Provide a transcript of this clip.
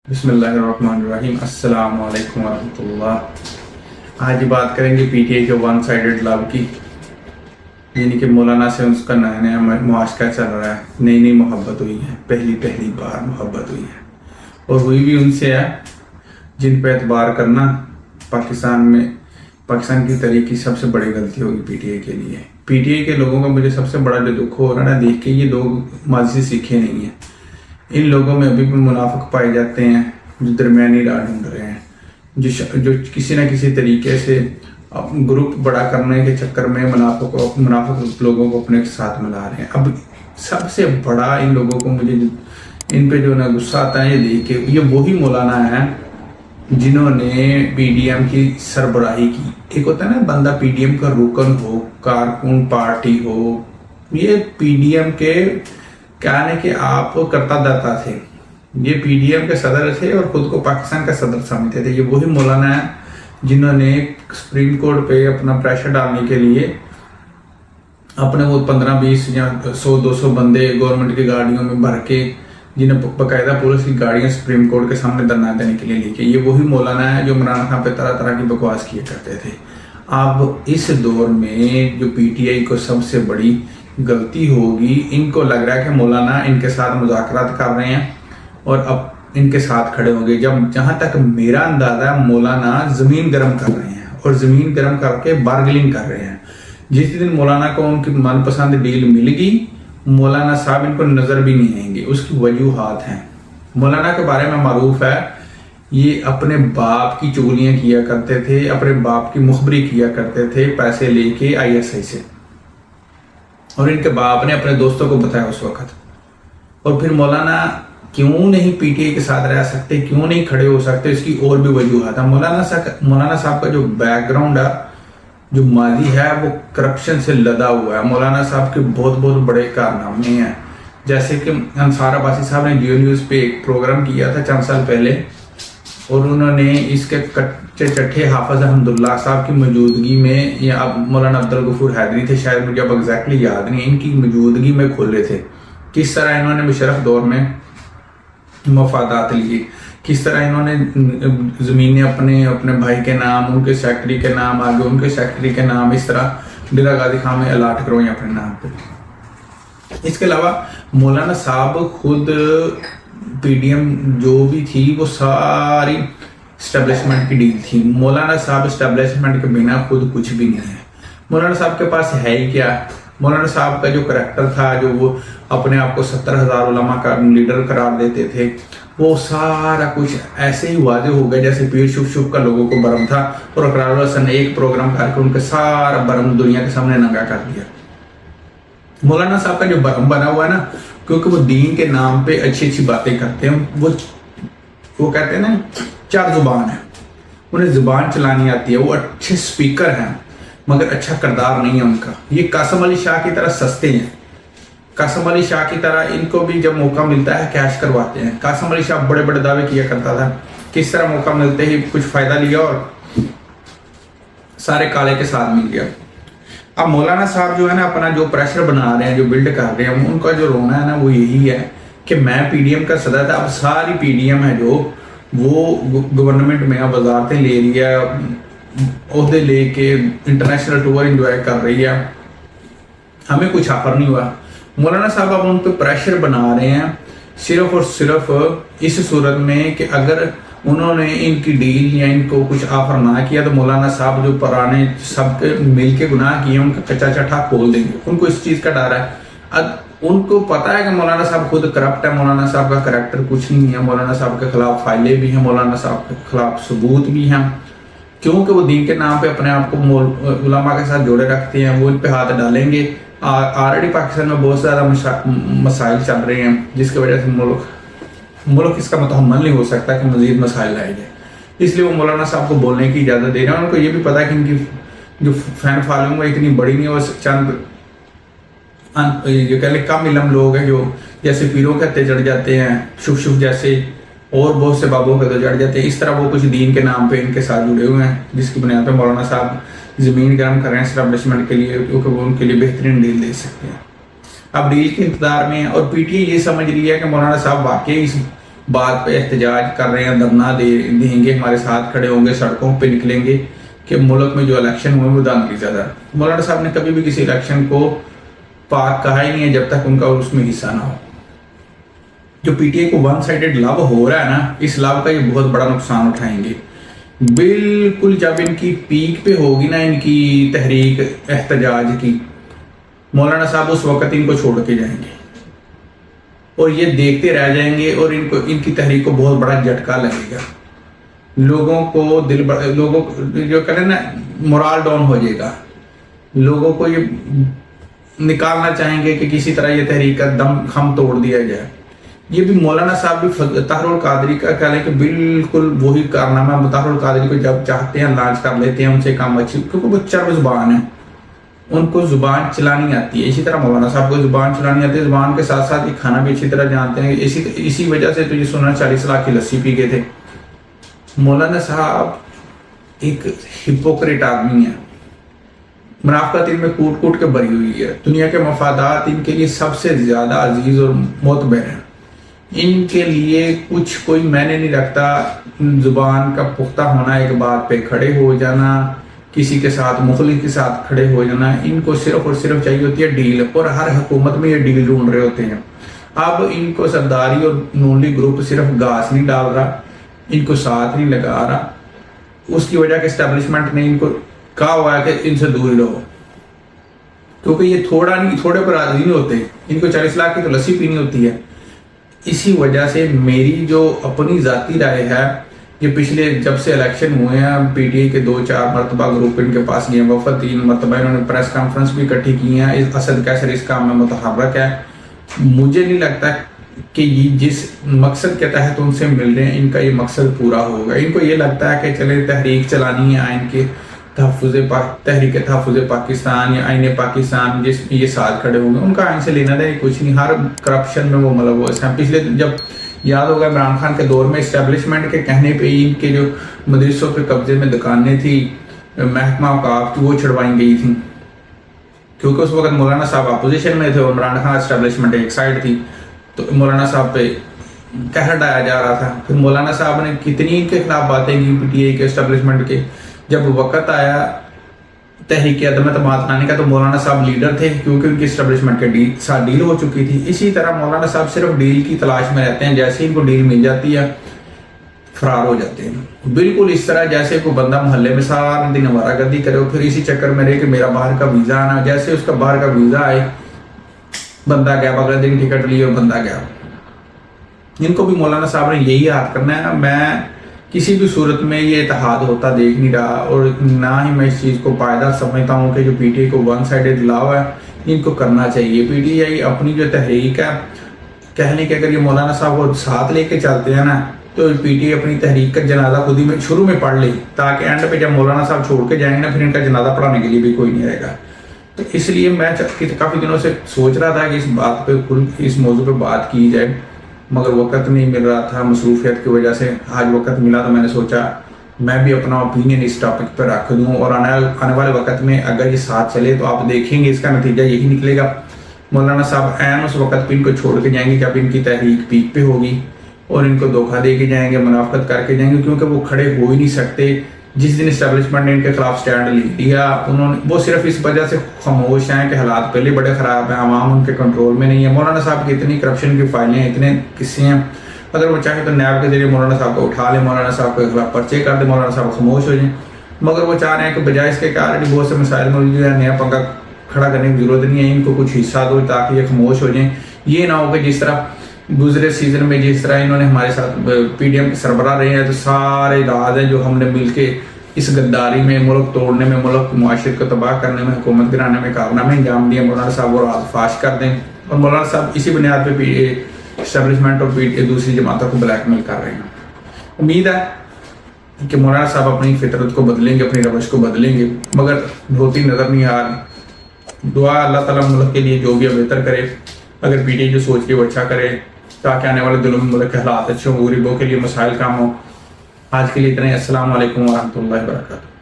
बिस्मिल्लाहिर्रहमानिर्रहीम। अस्सलाम वालेकुम वरहमतुल्लाह। आज बात करेंगे पीटीआई के वन साइडेड लव की, यानी कि मौलाना से उसका नया नया मुआशका चल रहा है। नई नई मोहब्बत हुई है, पहली पहली बार मोहब्बत हुई है और हुई भी उनसे है जिन पर एतबार करना पाकिस्तान की तारीख की सबसे बड़ी गलती होगी पीटीआई के लिए। पीटीआई के लोगों का मुझे सबसे बड़ा जो दुख हो रहा है ना देख के, ये लोग माजी से सीखे नहीं हैं। इन लोगों में अभी भी मुनाफिक पाए जाते हैं जो दरमियानी राह ढूंढ रहे हैं, जो किसी न किसी तरीके से ग्रुप बड़ा करने के चक्कर में मुनाफिक लोगों को अपने साथ मिला रहे हैं। अब सबसे बड़ा इन लोगों को मुझे इन पे जो ना गुस्सा आता है ये देख के, ये वही मौलाना है जिन्होंने पीडीएम की सरबराही की। एक होता है ना बंदा पीडीएम का रुकन हो, कारकुन पार्टी हो, ये पीडीएम के कहने के आप करता दाता थे, ये पीडीएम के सदर थे और खुद को पाकिस्तान का सदर समझते थे। ये वही मौलाना है जिन्होंने सुप्रीम कोर्ट पे अपना प्रेशर डालने के लिए अपने वो 15-20 या 100-200 बंदे गवर्नमेंट की गाड़ियों में भर के, जिन्हें बाकायदा पुलिस की गाड़ियां सुप्रीम कोर्ट के सामने धरना देने के लिए लेके, ये वही मौलाना है जो इमरान खान पे तरह तरह की बकवास किया करते थे। अब इस दौर में जो पीटीआई को सबसे बड़ी गलती होगी, इनको लग रहा है कि मौलाना इनके साथ मुज़ाकरात कर रहे हैं और अब इनके साथ खड़े होंगे। जब जहां तक मेरा अंदाजा है, मौलाना जमीन गर्म कर रहे हैं और जमीन गर्म करके बार्गेनिंग कर रहे हैं। जिस दिन मौलाना को उनकी मनपसंद डील मिल गई, मौलाना साहब इनको नजर भी नहीं आएंगे। उसकी वजूहात हैं। मौलाना के बारे में मारूफ है, ये अपने बाप की चुगलियां किया करते थे, अपने बाप की मुखबरी किया करते थे पैसे लेके आईएसआई से, और इनके बाप ने अपने दोस्तों को बताया उस वक्त। और फिर मौलाना क्यों नहीं पीटीआई के साथ रह सकते, क्यों नहीं खड़े हो सकते, इसकी और भी वजूहत है। मौलाना साहब का जो बैकग्राउंड है, जो माजी है, वो करप्शन से लदा हुआ है। मौलाना साहब के बहुत बहुत बड़े कारनामे हैं, जैसे कि अंसार अब्बासी साहब ने जियो न्यूज़ पे एक प्रोग्राम किया था चंद साल पहले, और उन्होंने इसके कच्चे चट्टे हाफिज अहमदुल्ला साहब की मौजूदगी में, या अब मौलाना अब्दुल गफूर हैदरी थे शायद, मुझे अब एग्जैक्टली याद नहीं, इनकी मौजूदगी में खोले थे। किस तरह इन्होंने मुशर्रफ दौर में मफादात लिए, किस तरह इन्होंने ज़मीनें अपने भाई के नाम, उनके सेक्रेटरी के नाम, आगे उनके सेक्रेटरी के नाम, इस तरह डेरा गाजी खां में अलाट करवाई अपने नाम पे। इसके अलावा मौलाना साहब खुद पीडीएम जो भी थी वो सारी एस्टेब्लिशमेंट की डील थी। मौलाना साहब एस्टेब्लिशमेंट के बिना खुद कुछ भी नहीं है। मौलाना साहब के पास है ही क्या? मौलाना साहब का जो करैक्टर था, जो वो अपने आप को 70,000 उलमा का लीडर करार देते थे, वो सारा कुछ ऐसे ही वादे हो गए जैसे पीर शुभ का लोगों को भरम था, और अकरार हसन ने एक प्रोग्राम करके उनका सारा भरम दुनिया के सामने नंगा कर दिया। मौलाना साहब का जो भरम बना हुआ है ना, क्योंकि वो दीन के नाम पे अच्छी अच्छी बातें करते हैं, वो कहते हैं ना चार जुबान है, उन्हें जुबान चलानी आती है, वो अच्छे स्पीकर हैं मगर अच्छा किरदार नहीं है उनका। ये कासम अली शाह की तरह सस्ते हैं। कासम अली शाह की तरह इनको भी जब मौका मिलता है कैश करवाते हैं। कासम अली शाह बड़े बड़े दावे किया करता था, किस तरह मौका मिलते ही कुछ फायदा लिया और सारे काले के साथ मिल गया। अब मौलाना साहब जो है ना अपना जो प्रेशर बना रहे हैं, जो बिल्ड कर रहे हैं, उनका जो रोना है ना वो यही है कि मैं पीडीएम का सदर था। अब सारी पीडीएम है जो वो गवर्नमेंट में अब वजारतें ले रही है, ओहदे लेके इंटरनेशनल टूर एंजॉय कर रही है, हमें कुछ ऑफर नहीं हुआ। मौलाना साहब अब उन पर प्रेशर बना रहे हैं सिर्फ और सिर्फ इस सूरत में कि अगर उन्होंने इनकी डील या इनको कुछ ऑफर ना किया तो मौलाना साहब जो पुराने सबके मिल के गुनाह किए उनका कच्चा चट्टा खोल देंगे। उनको इस चीज़ का डर है। अब उनको पता है कि मौलाना साहब खुद करप्ट है, मौलाना साहब का करैक्टर कुछ नहीं है, मौलाना साहब के खिलाफ फाइलें भी हैं, मौलाना साहब के खिलाफ सबूत भी हैं, क्योंकि वो दीन के नाम पे अपने आप को उलमा के साथ जोड़े रखते हैं। वो इन पे हाथ डालेंगे। ऑलरेडी पाकिस्तान में बहुत ज़्यादा मसाइल चल रहे हैं जिसकी वजह से मुल्क इसका मुतहम्मल नहीं हो सकता कि मजीद मसाइल लाए जाए, इसलिए वो मौलाना साहब को बोलने की इजाज़त दे रहे हैं। उनको ये भी पता है कि इनकी जो फैन फॉलोइंग है इतनी बड़ी नहीं है, वो चंद जो कह लें कम इलम लोग हैं जो जैसे पीरों के हत्थे चढ़ जाते हैं, शुभ जैसे और बहुत से बाबों के तो चढ़ जाते हैं, इस तरह वो कुछ दीन के नाम पे इनके साथ जुड़े हुए हैं, जिसकी बुनियाद पर मौलाना साहब ज़मीन गर्म कर रहे हैं एस्टेब्लिशमेंट के लिए, क्योंकि वो उनके लिए बेहतरीन डील दे सकते हैं। अब डील के इंतजार में है और पीटीआई ये समझ रही है कि मौलाना साहब वाकई इस बात पे एहतजाज कर रहे हैं, धरना देंगे, हमारे साथ खड़े होंगे, सड़कों पे निकलेंगे कि मुल्क में जो इलेक्शन हुए वो धांधली ज़्यादा। मौलाना साहब ने कभी भी किसी इलेक्शन को पाक कहा ही नहीं है जब तक उनका उसमें हिस्सा ना हो। जो पीटीआई को वन साइडेड लव हो रहा है ना, इस लव का ये बहुत बड़ा नुकसान उठाएंगे। बिल्कुल जब इनकी पीक पे होगी ना इनकी तहरीक एहतजाज की, मौलाना साहब उस वक्त इनको छोड़ के जाएंगे और ये देखते रह जाएंगे और इनकी तहरीक को बहुत बड़ा झटका लगेगा। लोगों को लोगों जो करें ना, मोरल डाउन हो जाएगा। लोगों को ये निकालना चाहेंगे कि किसी तरह ये तहरीक का दम खम तोड़ दिया जाए। ये भी मौलाना साहब भी ताहरुल कादरी का कह लें कि बिल्कुल वही कारनामा। ताहरुल कादरी को जब चाहते हैं लॉन्च कर लेते हैं, उनसे काम अच्छी, क्योंकि वो चरब जुबान है, उनको जुबान चलानी आती है। इसी तरह मौलाना साहब को जुबान चलानी आती है, जुबान के साथ साथ ये खाना भी अच्छी तरह जानते हैं। इसी वजह से तो ये सुना 40 लाख की लस्सी पी गए थे। मौलाना साहब एक हिपोक्रेट आदमी है, मुनाफिकत इनमें कूट कूट के भरी हुई है। दुनिया के मफादात इनके लिए सबसे ज्यादा अजीज और मोतबर हैं। इनके लिए कुछ कोई मैंने नहीं रखता। जुबान का पुख्ता होना, एक बात पे खड़े हो जाना, किसी के साथ मुखलिस के साथ खड़े हो जाना, इनको सिर्फ और सिर्फ चाहिए होती है डील। और हर हुकूमत में ये डील ढूंढ रहे होते हैं। अब इनको सरदारी और नून लीग ग्रुप सिर्फ घास नहीं डाल रहा, इनको साथ नहीं लगा रहा। उसकी वजह के एस्टेब्लिशमेंट ने इनको कहा हुआ है कि इनसे दूर रहो, क्योंकि ये थोड़ा नहीं, थोड़े पर राजी नहीं होते। इनको 40 लाख की तो लस्सी पीनी होती है। इसी वजह से मेरी जो अपनी जाती राय है, ये पिछले जब से इलेक्शन हुए हैं पीटीआई के 2-4 मरतबा ग्रुप इनके पास गए, वफद 3 मरतबा इन्होंने प्रेस कॉन्फ्रेंस भी इकट्ठी की है। इस असद कैसर इस काम में मुतहर्रक है। मुझे नहीं लगता कि ये जिस मकसद के तहत उनसे मिल रहे हैं इनका ये मकसद पूरा होगा। इनको ये लगता है कि चले तहरीक चलानी है आइन के तहरीक तहफ़्फ़ुज़ पाकिस्तान या आइन पाकिस्तान, जिस ये साथ खड़े होंगे। उनका आइन से लेना देना कुछ नहीं, हर करप्शन में वो मुलव्वस हैं। पिछले जब याद होगा इमरान खान के दौर में इस्टेब्लिशमेंट के कहने पे ही इनके जो मदरसों के कब्जे में दुकानें थी, महकमा औकाफ की, वो छुड़वाई गई थी, क्योंकि उस वक्त मौलाना साहब अपोजिशन में थे, इमरान खान इस्टेब्लिशमेंट एक साइड थी, तो मौलाना साहब पे कहर डाया जा रहा था। फिर मौलाना साहब ने कितनी इनके खिलाफ बातें की पीटीआई के इस्टेब्लिशमेंट के। जब वक्त आया तहरीक अदम एतमाद लाने का तो मौलाना साहब लीडर थे, क्योंकि उनकी इस्टेब्लिशमेंट के साथ डील हो चुकी थी। इसी तरह मौलाना साहब सिर्फ डील की तलाश में रहते हैं। जैसे ही इनको डील मिल जाती है फरार हो जाते हैं। बिल्कुल इस तरह जैसे कोई बंदा मोहल्ले में सारा दिन आवारागर्दी करे और फिर इसी चक्कर में रहे कि मेरा बाहर का वीज़ा आना, जैसे उसका बाहर का वीज़ा आए बंदा गया, अगले दिन टिकट लिए और बंदा गया। इनको भी मौलाना साहब ने यही याद करना है। मैं किसी भी सूरत में ये इत्तेहाद होता देख नहीं रहा, और ना ही मैं इस चीज़ को पायदार समझता हूँ कि जो पीटीआई को वन साइडेड लाव है इनको करना चाहिए। पीटीआई अपनी जो तहरीक है, कहने के अगर ये मौलाना साहब को साथ लेके चलते हैं ना, तो पीटीआई अपनी तहरीक का जनाजा खुद ही में शुरू में पढ़ ले, ताकि एंड पे जब मौलाना साहब छोड़ के जाएंगे ना, फिर इनका जनाजा पढ़ाने के लिए भी कोई नहीं रहेगा। तो इसलिए मैं काफ़ी दिनों से सोच रहा था कि इस बात पे, इस मौजू पे बात की जाए, मगर वक्त नहीं मिल रहा था मसरूफियत की वजह से। आज वक्त मिला तो मैंने सोचा मैं भी अपना ओपिनियन इस टॉपिक पर रख दूं, और आने वाले वक्त में अगर ये साथ चले तो आप देखेंगे इसका नतीजा यही निकलेगा। मौलाना साहब ऐन उस वक्त पे इनको छोड़ के जाएंगे जब इनकी तहरीक पीक पे होगी, और इनको धोखा दे के जाएंगे, मुनाफिकत करके जाएंगे, क्योंकि वो खड़े हो ही नहीं सकते। जिस दिन इस्टेब्लिशमेंट ने इनके खिलाफ स्टैंड लिया, उन्होंने वो सिर्फ इस वजह से खामोश हैं कि हालात पहले बड़े ख़राब हैं, आवाम उनके कंट्रोल में नहीं है। मौलाना साहब की इतनी करप्शन की फाइलें, इतने किस्से हैं, अगर वो चाहे तो नैब के जरिए मौलाना साहब को उठा ले, मौलाना साहब के खिलाफ पर्चे कर दे, मौलाना साहब खामोश हो जाए। मगर वो चाह रहे हैं कि बजाय इसके कारण बहुत से मसाइल में जो है नया पंखा खड़ा करने की जरूरत नहीं है, इनको कुछ हिस्सा दो ताकि ये खामोश हो जाएं। ये ना हो कि जिस तरह गुजरे सीजन में जिस तरह इन्होंने हमारे साथ पीडीएम के सरबराह रहे हैं, तो सारे राज हैं जो हमने मिलके इस गद्दारी में, मुल्क तोड़ने में, मुल्क की मुआशरत को तबाह करने में, हुकूमत गिराने में कारनामे अंजाम दिए। मौलाना साहब वो राज फाश कर दें, और मौलाना साहब इसी बुनियाद पर इस्टेब्लिशमेंट और दूसरी जमातों को ब्लैकमेल कर रहे हैं। उम्मीद है कि मौलाना साहब अपनी फितरत को बदलेंगे, अपनी रवश को बदलेंगे, मगर होती नज़र नहीं आ रही। दुआ अल्लाह ताला मुल्क के लिए जो भी बेहतर करे, अगर पीटीआई जो सोच के वो अच्छा करे, ताकि आने वाले दिनों में मुल्क के हालात अच्छे हों, गरीबों के लिए मसाइल काम हो। आज के लिए इतना ही। अस्सलाम वालेकुम व रहमतुल्लाहि व बरकातहू।